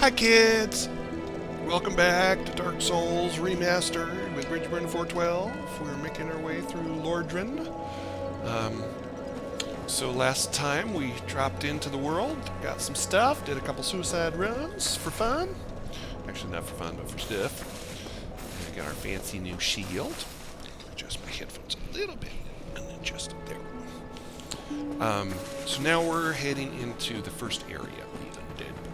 Hi kids! Welcome back to Dark Souls Remastered with Bridgeburn 412. We're making our way through Lordran. So last time we dropped into the world, got some stuff, did a couple suicide runs for fun. Actually not for fun, but for stuff. And we got our fancy new shield. Adjust my headphones a little bit and then adjust it there. So now we're heading into the first area, the Undead Burg.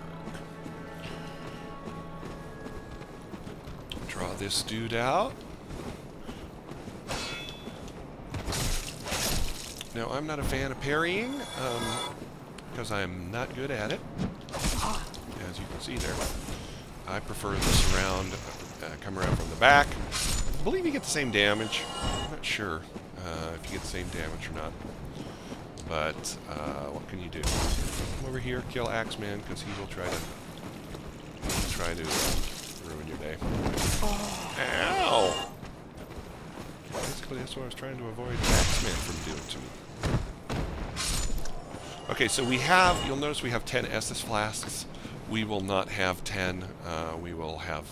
Draw this dude out. Now, I'm not a fan of parrying, because I'm not good at it, as you can see there. I prefer this around, come around from the back. I believe you get the same damage. I'm not sure if you get the same damage or not. But, what can you do? Come over here, kill Axeman, because he will try to ruin your day. Ow! Basically, that's what I was trying to avoid Axeman from doing to me. Okay, so we have, you'll notice we have 10 Estus flasks. We will not have 10. We will have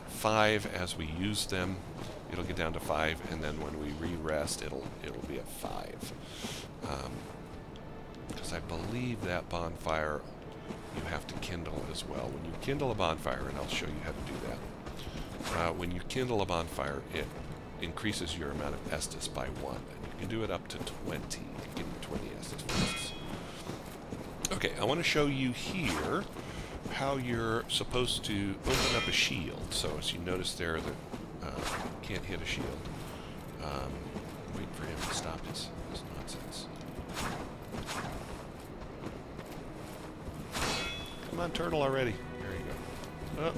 5 as we use them. It'll get down to 5, and then when we re-rest, it'll be at 5. Because I believe that bonfire you have to kindle as well. When you kindle a bonfire, and I'll show you how to do that. When you kindle a bonfire, it increases your amount of Estus by 1. And you can do it up to 20. You can get 20 Estus flasks. Okay, I want to show you here how you're supposed to open up a shield. So as you notice there that can't hit a shield. Wait for him to stop his nonsense. Come on, turtle already. There you go. Oh.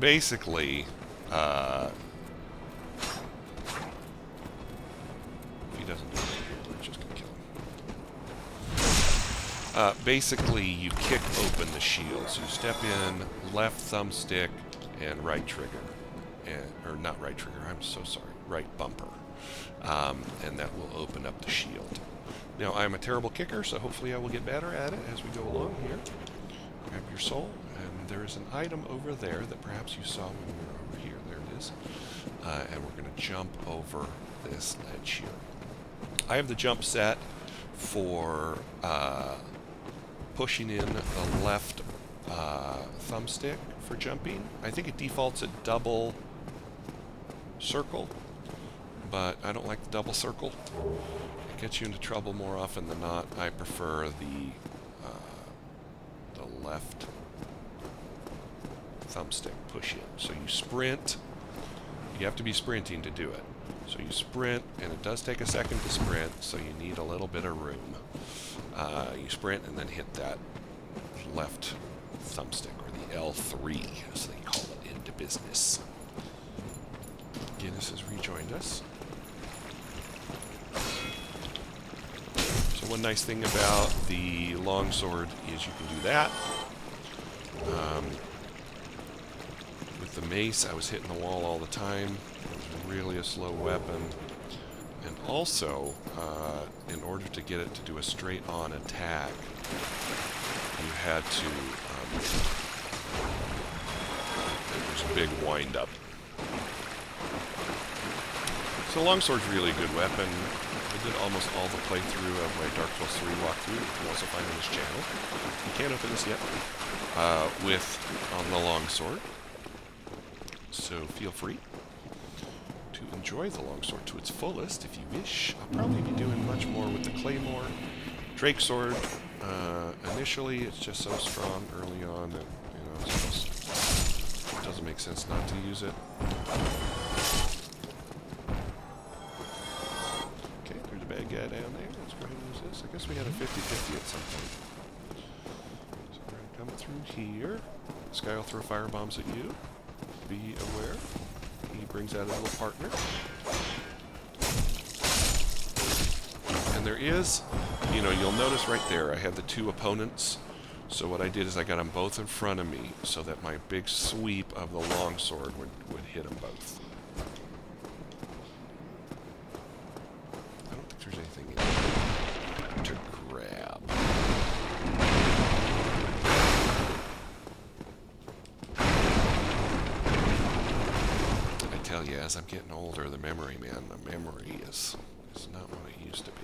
Basically, if he doesn't do anything, we're just going to kill him. Basically, you kick open the shield. So you step in, left thumbstick, and right trigger. Or not right trigger, I'm so sorry. Right bumper. And that will open up the shield. Now, I'm a terrible kicker, so hopefully I will get better at it as we go along here. Grab your soul, and there is an item over there that perhaps you saw when we were over here. There it is. And we're going to jump over this ledge here. I have the jump set for pushing in the left thumbstick for jumping. I think it defaults a double circle, but I don't like the double circle. It gets you into trouble more often than not. I prefer the left thumbstick push in. So you sprint. You have to be sprinting to do it. So you sprint, and it does take a second to sprint, so you need a little bit of room. You sprint and then hit that left thumbstick, or the L3, as they call it into business. Guinness has rejoined us. So one nice thing about the longsword is you can do that. With the mace, I was hitting the wall all the time. It was really a slow weapon. And also, in order to get it to do a straight-on attack, you had to... there's a big wind-up. So longsword's really a good weapon. I did almost all the playthrough of my Dark Souls 3 walkthrough. You can also find on this channel. You can't open this yet. On the longsword. So feel free to enjoy the longsword to its fullest if you wish. I'll probably be doing much more with the claymore. Drake sword, initially it's just so strong early on that, it doesn't make sense not to use it. Okay, there's a bad guy down there. Let's go ahead and use this. I guess we had a 50-50 at some point. So we're going to come through here. This guy will throw firebombs at you. Be aware. He brings out his little partner. And there is, you'll notice right there, I have the two opponents. So what I did is I got them both in front of me so that my big sweep of the longsword would hit them both. I don't think there's anything in there to grab. as I'm getting older, the memory, man, my memory is not what it used to be.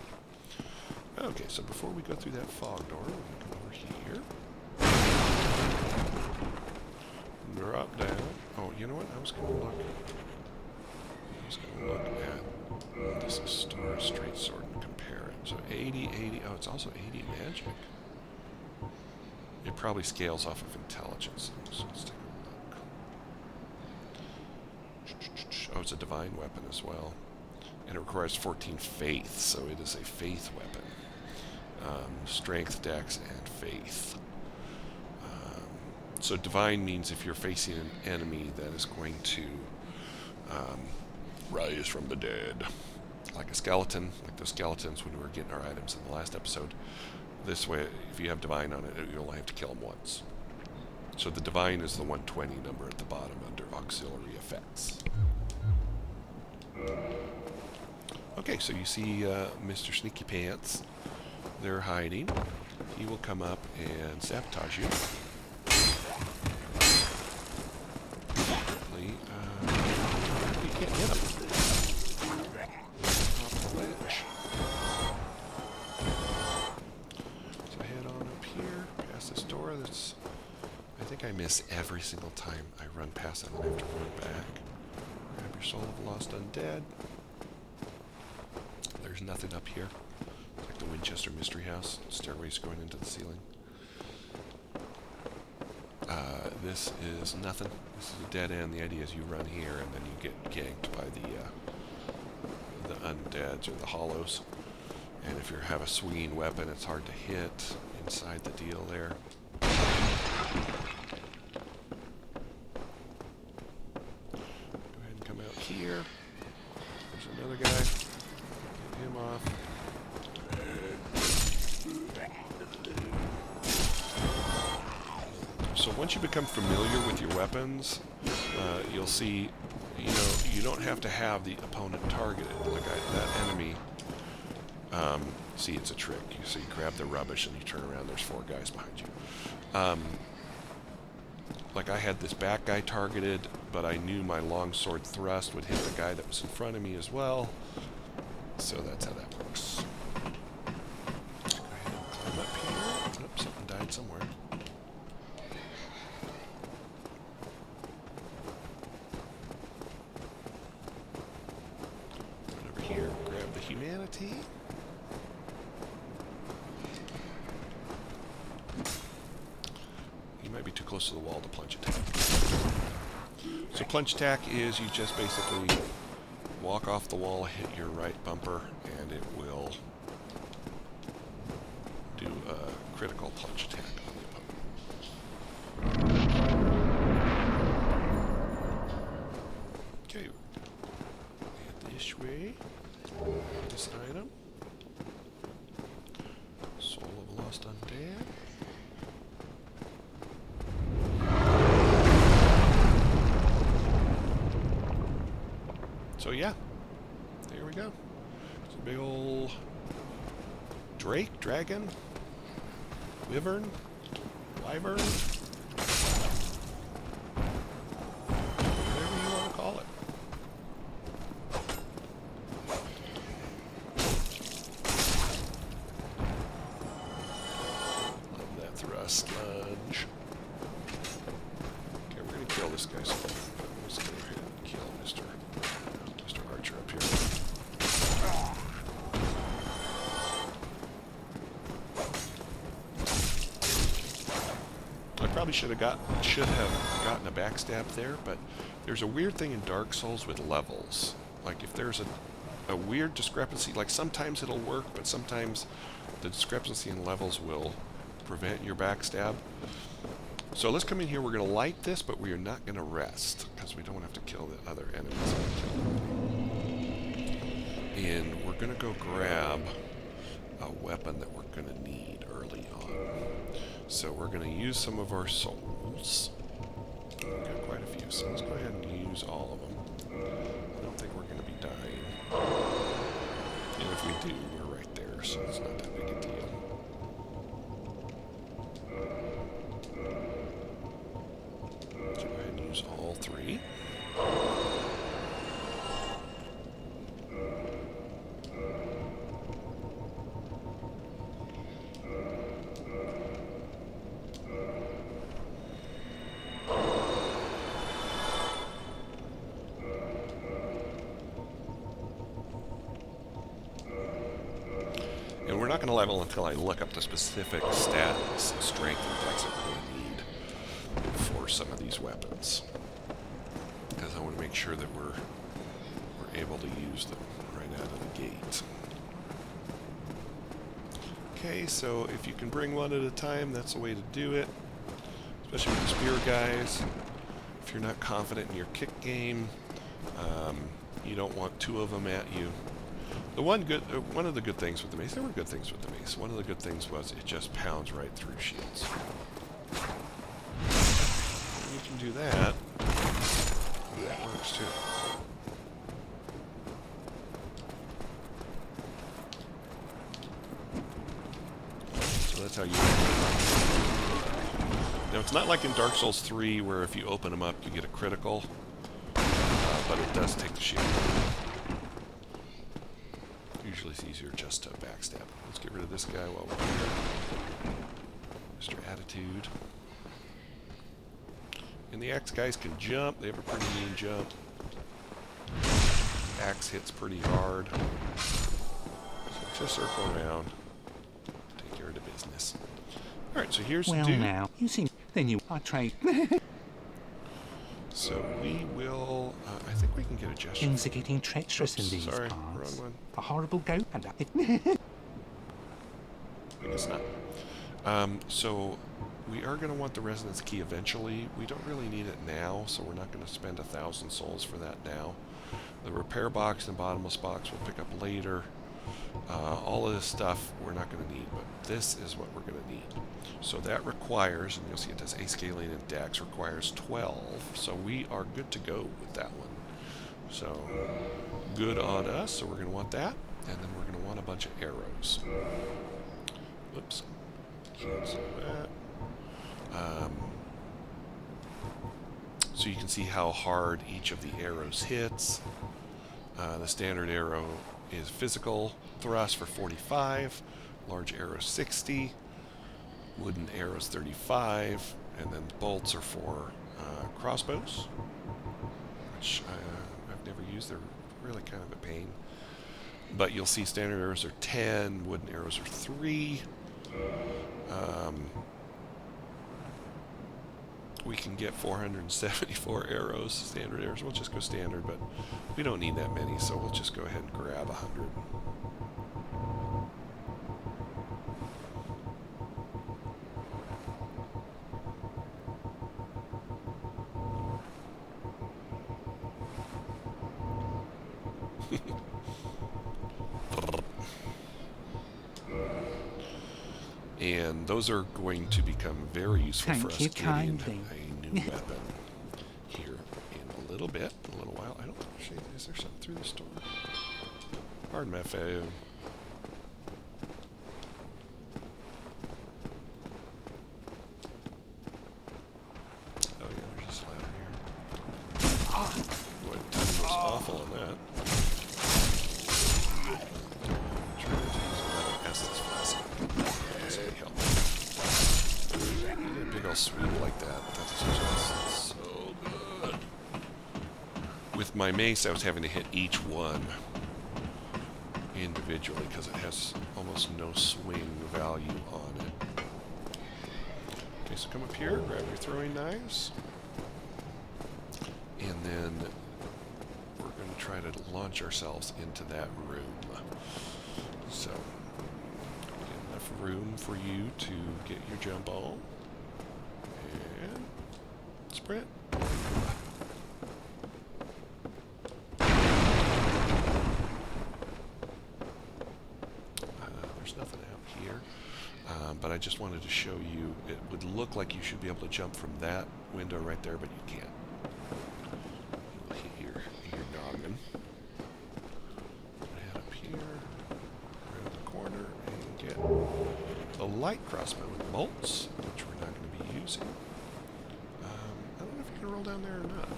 Okay, so before we go through that fog door, we're going to come over here. Drop down. Oh, you know what? I was going to look at this is Taurus straight sword and compare it. So 80, 80. Oh, it's also 80 magic. It probably scales off of intelligence. So let's take a look. Oh, it's a divine weapon as well. And it requires 14 faith, so it is a faith weapon. Strength, dex, and faith. So divine means if you're facing an enemy that is going to rise from the dead. Like a skeleton, like those skeletons when we were getting our items in the last episode. This way, if you have divine on it, you only have to kill them once. So the divine is the 120 number at the bottom under auxiliary effects. Okay, so you see Mr. Sneaky Pants. They're hiding. He will come up and sabotage you. Apparently, you can't hit him. Off the ledge. So head on up here, past this door. That's, I think I miss every single time I run past it and I have to run back. Grab your soul of the lost undead. There's nothing up here. It's like the Winchester Mystery House. Stairways going into the ceiling. This is nothing. This is a dead end. The idea is you run here and then you get ganked by the undeads or the hollows. And if you have a swinging weapon, it's hard to hit inside the deal there. Go ahead and come out here. There's another guy. Get him off. So once you become familiar with your weapons, you'll see, you don't have to have the opponent targeted. Like that enemy, see, it's a trick. So you grab the rubbish and you turn around, there's 4 guys behind you. Like I had this back guy targeted, but I knew my longsword thrust would hit the guy that was in front of me as well. So that's how that works. Go ahead and climb up here. Oops, something died somewhere. Run over here, grab the humanity. You might be too close to the wall to plunge attack. So plunge attack is you just basically walk off the wall, hit your right bumper, and it will do a critical plunge attack on the opponent. Okay, head this way. This item. Soul of a lost undead. So yeah, there we go. It's a big old dragon, wyvern, whatever you want to call it. Love that thrust lunge. Okay, we're gonna kill this guy. So let's go ahead and kill Mr. Archer up here. I probably should have gotten a backstab there, but there's a weird thing in Dark Souls with levels. Like if there's a weird discrepancy, like sometimes it'll work, but sometimes the discrepancy in levels will prevent your backstab. So let's come in here. We're going to light this, but we are not going to rest because we don't want to have to kill the other enemies. And we're going to go grab a weapon that we're going to need early on. So we're going to use some of our souls. We've got quite a few, so let's go ahead and use all of them. I don't think we're going to be dying. And if we do, we're right there, so it's not that big a deal. So go ahead and use all 3. not going to level until I look up the specific stats, strength, and dex that we're going to need for some of these weapons. Because I want to make sure that we're able to use them right out of the gate. Okay, so if you can bring one at a time, that's the way to do it. Especially with the spear guys. If you're not confident in your kick game, you don't want two of them at you. One of the good things with the mace, there were good things with the mace. One of the good things was it just pounds right through shields. And you can do that. That works too. So that's how you. Now it's not like in Dark Souls 3 where if you open them up you get a critical, but it does take the shield. Usually it's easier just to backstab. Let's get rid of this guy while we're here. Mr. Attitude. And the axe guys can jump. They have a pretty mean jump. Axe hits pretty hard. So just circle around. Take care of the business. Alright, so here's well, the dude. now, you seem... Then you are trade. So we will... I think we can get a gesture. Things are getting treacherous in these sorry, parts. wrong one. A horrible goat and I guess not. So we are going to want the resonance key eventually. We don't really need it now, so we're not going to spend 1,000 souls for that now. The repair box and bottomless box we'll pick up later. All of this stuff we're not going to need, but this is what we're going to need. So that requires, and you'll see it does A scaling and dex, requires 12. So we are good to go with that one. So good on us, so we're going to want that. And then we're going to want a bunch of arrows. Whoops. Cancel that. So you can see how hard each of the arrows hits. The standard arrow is physical thrust for 45, large arrow 60, wooden arrows 35, and then bolts are for crossbows, which I've never used. They're really kind of a pain. But you'll see standard arrows are 10, wooden arrows are 3. We can get 474 arrows, standard arrows. We'll just go standard, but we don't need that many, so we'll just go ahead and grab 100. And those are going to become very useful for us getting a new weapon here in a little bit, in a little while. I don't actually, is there something through this door? Pardon my phone. Oh yeah, there's a ladder here. Boy, the timing was awful on that. Try to use another Estus flask. Big old sweep like that. That's just so good. With my mace, I was having to hit each one individually because it has almost no swing value on it. Okay, so come up here, grab your throwing knives, and then we're going to try to launch ourselves into that room. So, enough room for you to get your jump on. And sprint. There's nothing out here, but I just wanted to show you, it would look like you should be able to jump from that window right there, but you can't. You'll hit your noggin. Head up here, around the corner, and get the light crossbow with bolts, which we're not going to be using. I don't know if you can roll down there or not.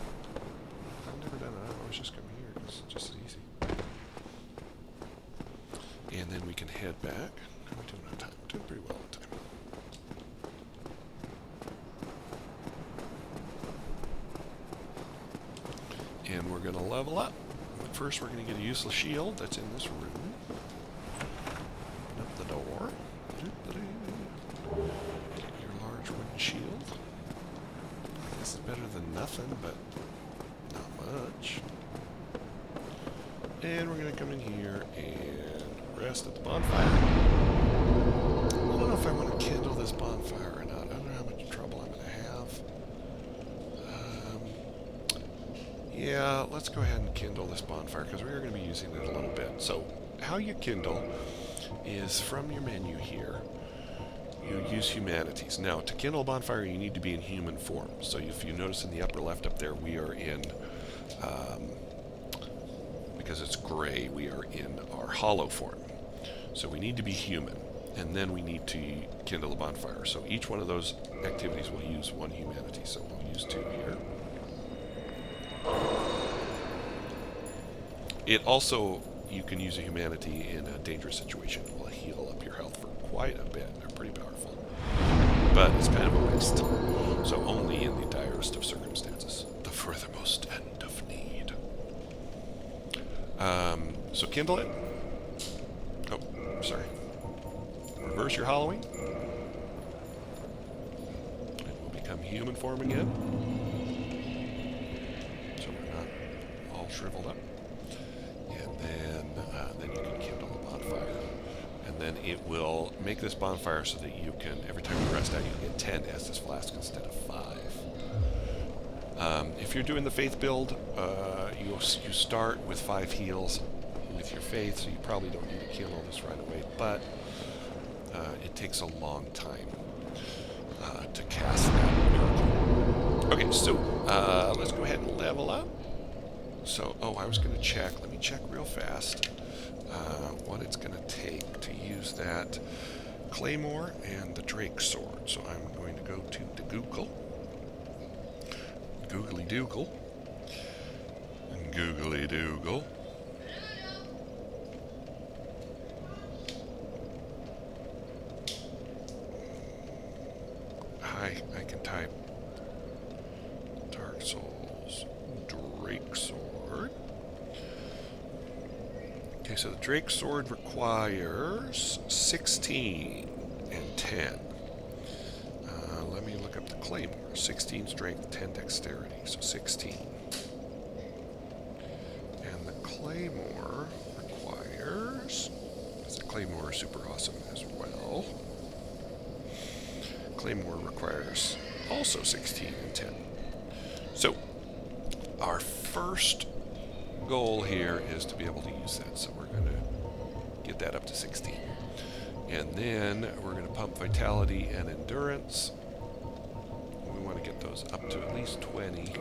I've never done it. I always just come here because it's just as easy. And then we can head back. How are we doing on time? We're doing pretty well on time. And we're going to level up. But first we're going to get a useless shield that's in this room. Open up the door. nothing, but not much. And we're going to come in here and rest at the bonfire. I don't know if I want to kindle this bonfire or not. I don't know how much trouble I'm going to have. Yeah, let's go ahead and kindle this bonfire because we are going to be using it a little bit. So how you kindle is from your menu here. You use humanities. Now, to kindle a bonfire, you need to be in human form. So if you notice in the upper left up there, we are in, because it's gray, we are in our hollow form. So we need to be human, and then we need to kindle a bonfire. So each one of those activities will use one humanity. So we'll use 2 here. It also, you can use a humanity in a dangerous situation. It will heal up your health for quite a bit. They're pretty powerful. But it's kind of a waste. So only in the direst of circumstances. The furthermost end of need. So kindle it. Oh, sorry. Reverse your hollowing. It will become human form again. So we're not all shriveled up. And then you can kindle a bonfire. And then it will make this bonfire so that you can, every time you rest out, you get 10 Estus flasks instead of 5. If you're doing the faith build, you start with 5 heals with your faith, so you probably don't need to kindle this right away, but it takes a long time to cast that miracle. Okay, so let's go ahead and level up. So, I was going to check. Let me check real fast what it's going to take to use that claymore and the drake sword. So I'm going to go to the Google. Googly Doogle. Googly Doogle. I can type Dark Souls Drake Sword. Okay, so the Drake Sword requires 16 and 10. Let me look up the Claymore. 16 strength, 10 dexterity, so 16. And the Claymore requires... because the Claymore is super awesome as well. Claymore requires also 16 and 10. So, our first goal here is to be able to use that, so we're going to get that up to 16. And then we're going to pump vitality and endurance. We want to get those up to at least 20,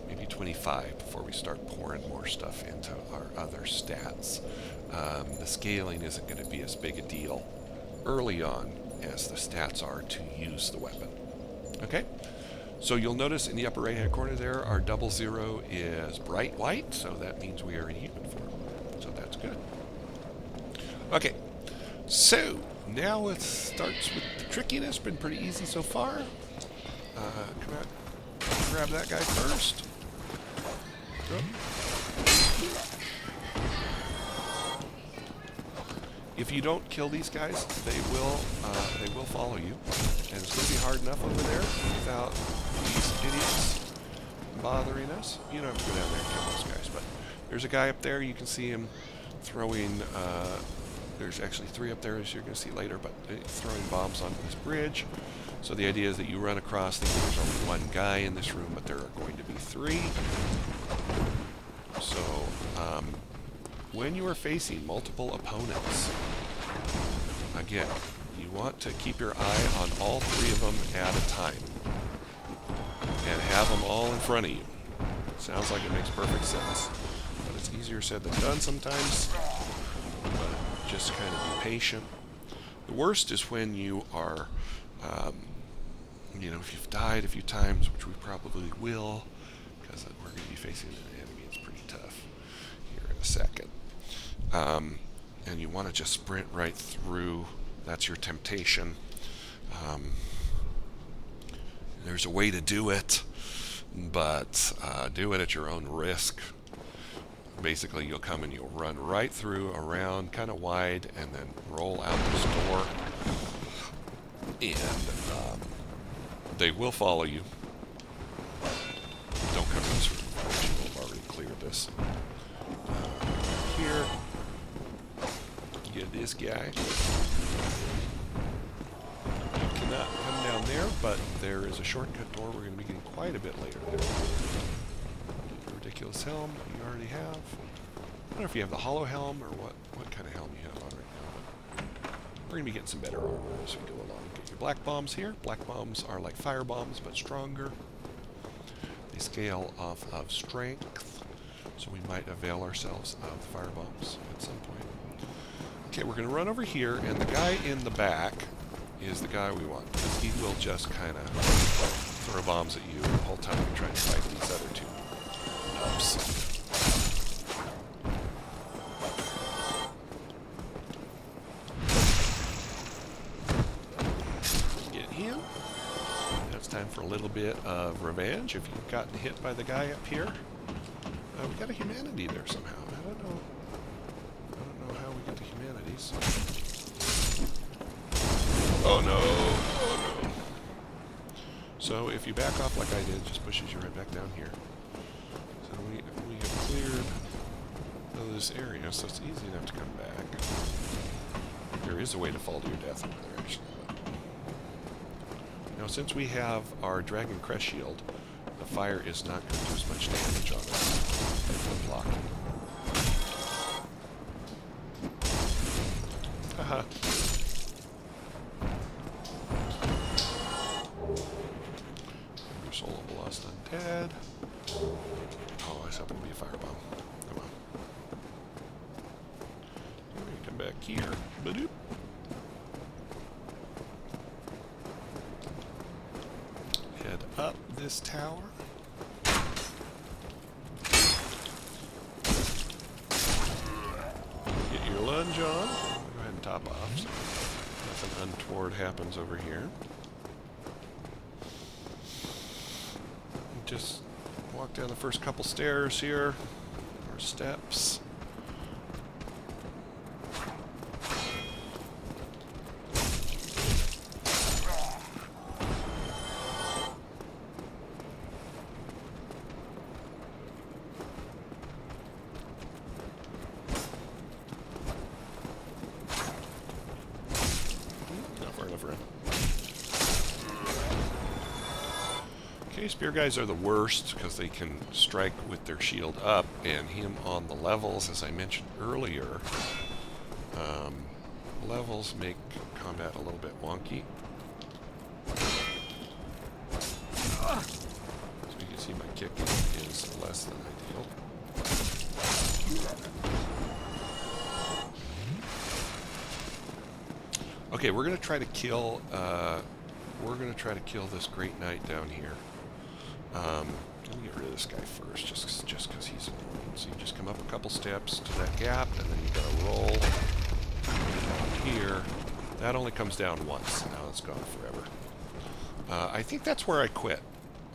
maybe 25 before we start pouring more stuff into our other stats. The scaling isn't going to be as big a deal early on as the stats are to use the weapon. Okay? So you'll notice in the upper right hand corner there, our 00 is bright white, so that means we are in human form. So that's good. Okay, so now it starts with the trickiness. Been pretty easy so far. Come out, grab that guy first. Go. If you don't kill these guys, they will follow you, and it's going to be hard enough over there without these idiots bothering us. You don't have to go down there and kill those guys, but there's a guy up there. You can see him throwing. There's actually 3 up there, as you're going to see later, but throwing bombs onto this bridge. So the idea is that you run across. Thinking there's only 1 guy in this room, but there are going to be 3. So. When you are facing multiple opponents, again, you want to keep your eye on all 3 of them at a time and have them all in front of you. Sounds like it makes perfect sense, but it's easier said than done sometimes. But just kind of be patient. The worst is when you are, if you've died a few times, which we probably will, because we're going to be facing an enemy that's pretty tough here in a second. And you want to just sprint right through. That's your temptation. There's a way to do it, but do it at your own risk. Basically, you'll come and you'll run right through, around, kind of wide, and then roll out this door. And they will follow you. this. Here. Get this guy. You cannot come down there, but there is a shortcut door we're going to be getting quite a bit later there. Ridiculous helm you already have. I don't know if you have the hollow helm or what kind of helm you have on right now, but we're going to be getting some better armor as we go along. Get your black bombs here. Black bombs are like fire bombs, but stronger. They scale off of strength, so we might avail ourselves of the fire bombs at some point. Okay, we're going to run over here, and the guy in the back is the guy we want, because he will just kind of throw bombs at you the whole time you're trying to fight these other two nubs. Get him. Now it's time for a little bit of revenge. If you've gotten hit by the guy up here, we got a humanity there somehow. I don't know how we got the humanities. Oh no! Oh no! So if you back off like I did, it just pushes you right back down here. So we have cleared this area, so it's easy enough to come back. There is a way to fall to your death over there, actually. Now, since we have our Dragon Crest Shield, the fire is not going to do as much damage on us if we're blocking. Haha. Soul of the Lost Undead. Oh, I was hoping to be a firebomb. Come on. We're going to come back here. Ba-doop. Head up this tower. Get your lunge on. Go ahead and top off so nothing untoward happens over here. Just walk down the first couple stairs here, or steps. Not far enough around. Okay, spear guys are the worst because they can strike with their shield up, and him on the levels, as I mentioned earlier. Levels make combat a little bit wonky. So you can see my kicking is less than ideal. Okay, we're gonna try to kill. This Great Knight down here. Let me get rid of this guy first, just because he's annoying. So you just come up a couple steps to that gap, and then you gotta roll down here. That only comes down once. Now it's gone forever. I think that's where I quit.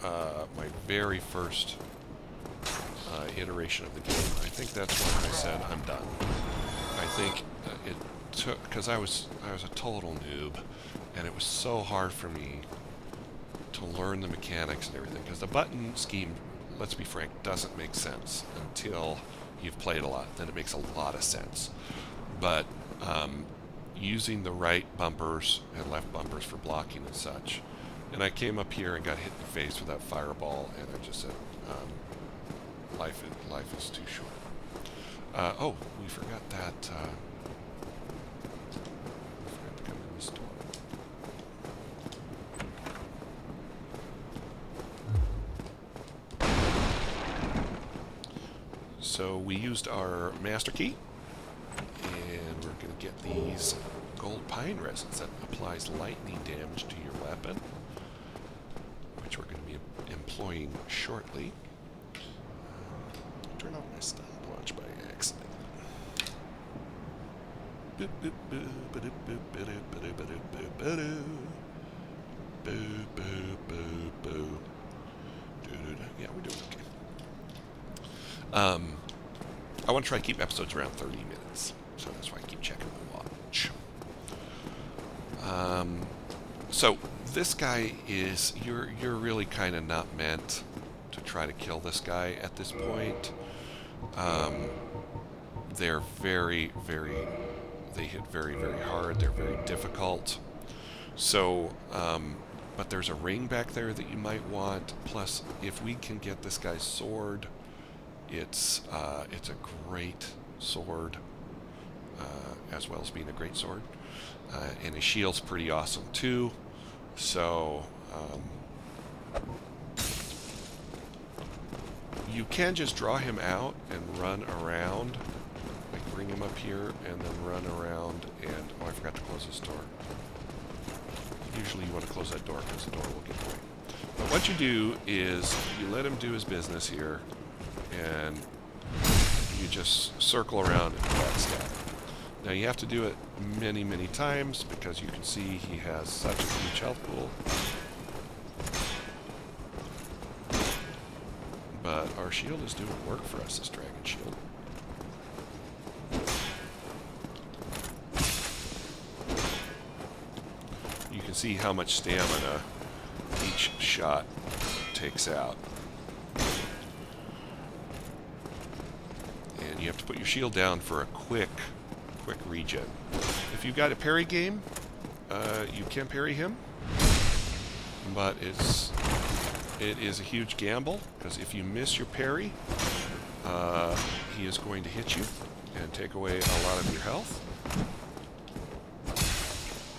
My very first iteration of the game. I think that's when I said I'm done. I think it took, because I was a total noob, and it was so hard for me to learn the mechanics and everything, because the button scheme, let's be frank, doesn't make sense until you've played a lot. Then it makes a lot of sense. But using the right bumpers and left bumpers for blocking and such, and I came up here and got hit in the face with that fireball, and I just said, life is too short. Oh, we forgot that. We forgot to come in this door. So we used our master key, and we're going to get these gold pine resins that applies lightning damage to your weapon, which we're going to be employing shortly. Turn off my stopwatch by accident. Yeah, we're doing okay. I want to try to keep episodes around 30 minutes, so that's why I keep checking my watch. So this guy is, you're really kind of not meant to try to kill this guy at this point. They're very, they hit very, very hard. They're very difficult. So, but there's a ring back there that you might want. Plus, if we can get this guy's sword, it's a great sword, as well as being a great sword. And his shield's pretty awesome too. So, you can just draw him out and run around. Like bring him up here and then run around and... Oh, I forgot to close this door. Usually you want to close that door because the door will get away. But what you do is you let him do his business here and you just circle around and backstab. Now you have to do it many, many times because you can see he has such a huge health pool. But our shield is doing work for us, this dragon shield. You can see how much stamina each shot takes out. And you have to put your shield down for a quick regen. If you've got a parry game, you can parry him, but it is a huge gamble, because if you miss your parry, he is going to hit you and take away a lot of your health. I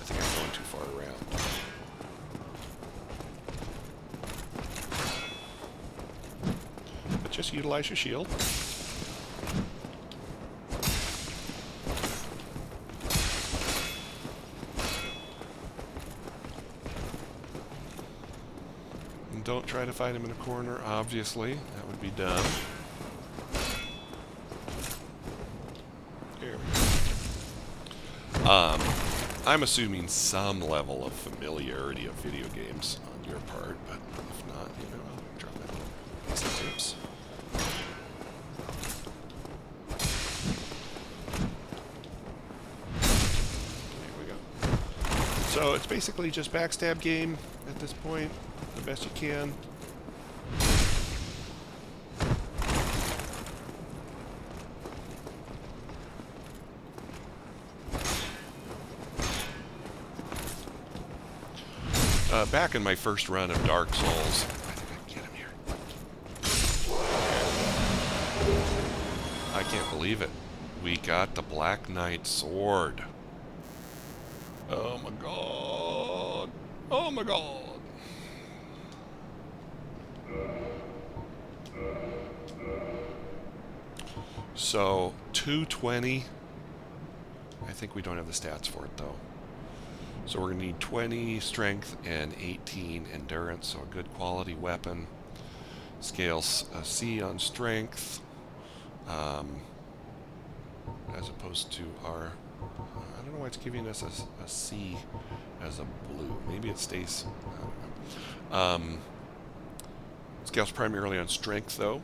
think I'm going too far around. But just utilize your shield. Don't try to fight him in a corner, obviously. That would be dumb. There we go. I'm assuming some level of familiarity of video games on your part, but if not, you know, I'll drop that little piece of tips. There we go. So it's basically just backstab game at this point. The best you can. Back in my first run of Dark Souls, I think I can get him here. I can't believe it. We got the Black Knight sword. Oh my god. Oh my god. So, 220. I think we don't have the stats for it, though. So we're going to need 20 strength and 18 endurance, so a good quality weapon. Scales C on strength, as opposed to our... I don't know why it's giving us a C as a blue. Maybe it stays... I don't know. Scales primarily on strength, though.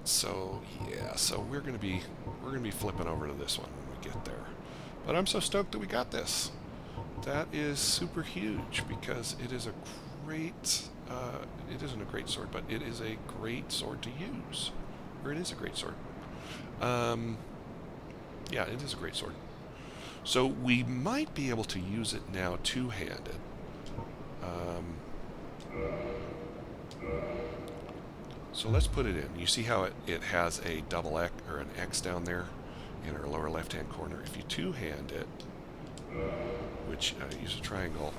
So yeah, so we're gonna be flipping over to this one when we get there. But I'm so stoked that we got this. That is super huge because it is a great. It isn't a great sword, but it is a great sword to use. Or it is a great sword. Yeah, it is a great sword. So we might be able to use it now two-handed. So let's put it in. You see how it has a double X or an X down there in our lower left-hand corner. If you two-hand it, which use a triangle,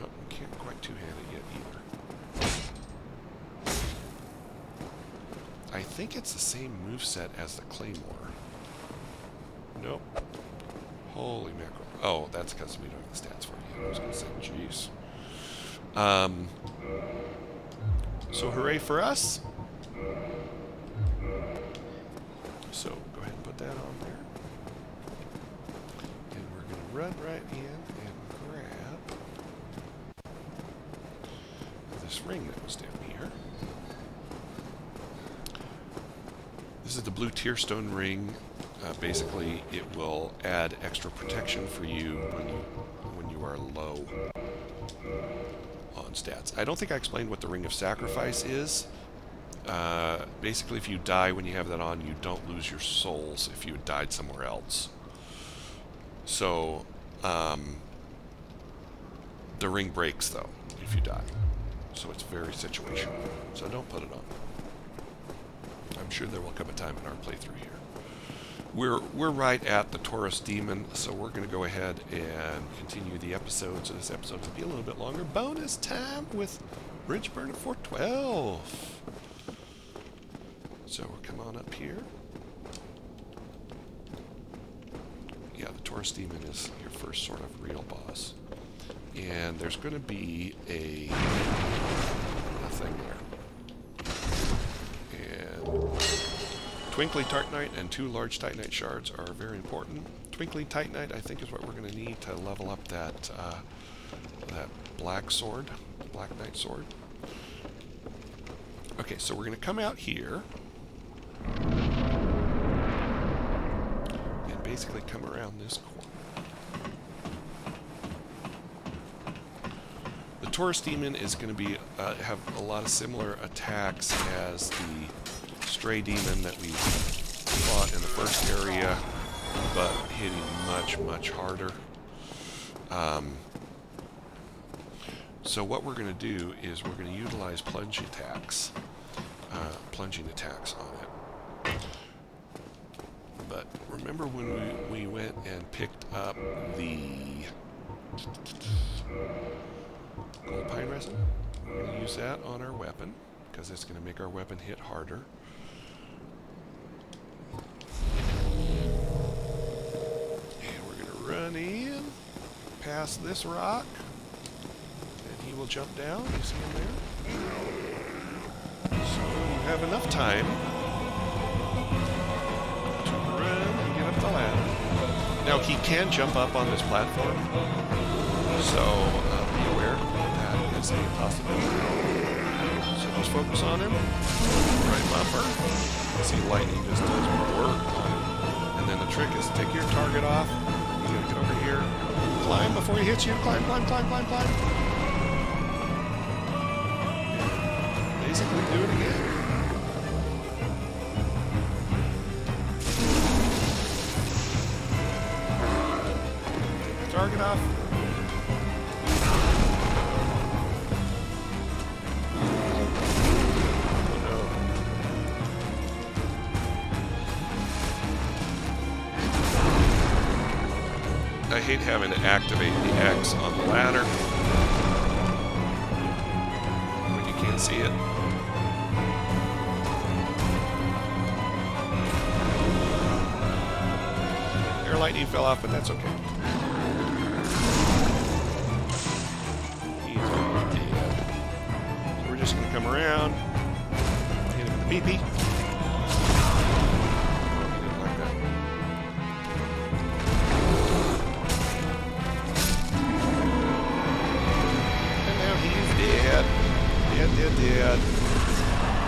oh, we can't quite two-hand it yet either. I think it's the same moveset as the Claymore. Nope. Holy mackerel. Oh, that's because we don't have the stats for it yet. I was going to say, jeez. So hooray for us. So go ahead and put that on there. And we're going to run right in and grab this ring that was down here. This is the blue tearstone ring. Basically, it will add extra protection for you when you are low on stats. I don't think I explained what the Ring of Sacrifice is. Basically, if you die when you have that on, you don't lose your souls if you had died somewhere else. So, the ring breaks, though, if you die. So it's very situational. So don't put it on. I'm sure there will come a time in our playthrough here. We're right at the Taurus demon, so we're going to go ahead and continue the episode. So this episode will be a little bit longer. Bonus time with Bridge Burn at 412. So we'll come on up here. Yeah, the Taurus demon is your first sort of real boss. And there's going to be a thing there. And Twinkly Titanite and 2 large Titanite shards are very important. Twinkly Titanite, I think, is what we're going to need to level up that black sword, Black Knight sword. Okay, so we're going to come out here and basically come around this corner. The Taurus demon is going to be have a lot of similar attacks as the stray demon that we fought in the first area, but hitting much harder. So what we're going to do is we're going to utilize plunging attacks on it. But remember when we went and picked up the gold pine resin? We're going to use that on our weapon, because it's going to make our weapon hit harder. And we're going to run in past this rock, and he will jump down. You see him there? So you have enough time to run and get up the ladder. Now he can jump up on this platform, so be aware that is a possibility. So just focus on him, right bumper. See, lightning just does work on him. And then the trick is take your target off. You gotta get over here, climb before he hits you. Climb. Basically, do it again. Take the target off. I hate having to activate the X on the ladder when you can't see it. Air lightning fell off, but that's okay. He's almost dead. So we're just going to come around, hit him with the BP. He didn't like that. Dead.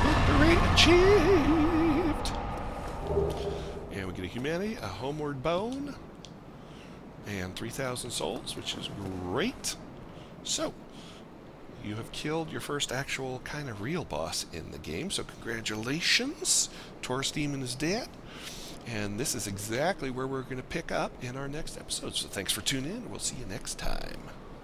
Victory achieved. And we get a humanity, a homeward bone, and 3,000 souls, which is great. So, you have killed your first actual kind of real boss in the game, so congratulations. Taurus Demon is dead. And this is exactly where we're going to pick up in our next episode. So thanks for tuning in. We'll see you next time.